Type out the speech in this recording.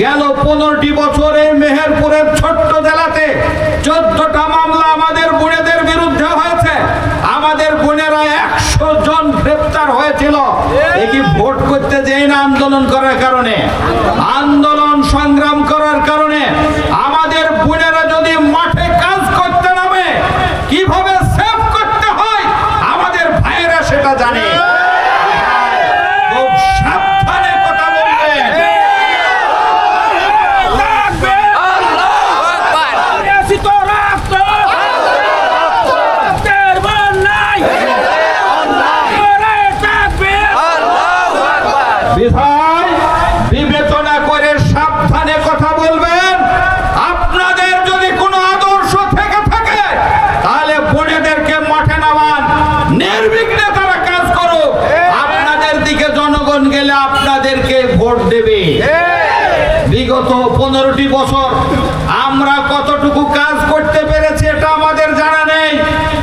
গেল 15টি বছরে মেহেরপুরের ছোট্ট জেলাতে 14টা মামলা আমাদের বোনেদের বিরুদ্ধে হয়েছে। আমাদের বোনেরা 100 জন গ্রেফতার হয়েছিল। কি ভোট করতে যেই না আন্দোলন করার কারণে, আন্দোলন সংগ্রাম করার কারণে আমাদের বোনেরা যদি মাঠে কাজ করতে নামে কিভাবে সেভ করতে হয় আমাদের ভাইয়েরা সেটা জানে। খুব সাবধানে কথা বলবেন। বিবেচনা করে সাবধানে কথা বলবেন। আপনাদের যদি কোনো আদর্শ থেকে থাকে তাহলে বোনেদেরকে মাঠে নামান, নির্বিঘ্নে তারা কাজ করুক। আপনাদের দিকে জনগণ গেলে আপনাদেরকে ভোট দেবে। বিগত 15টি বছর আমরা কতটুকু কাজ করি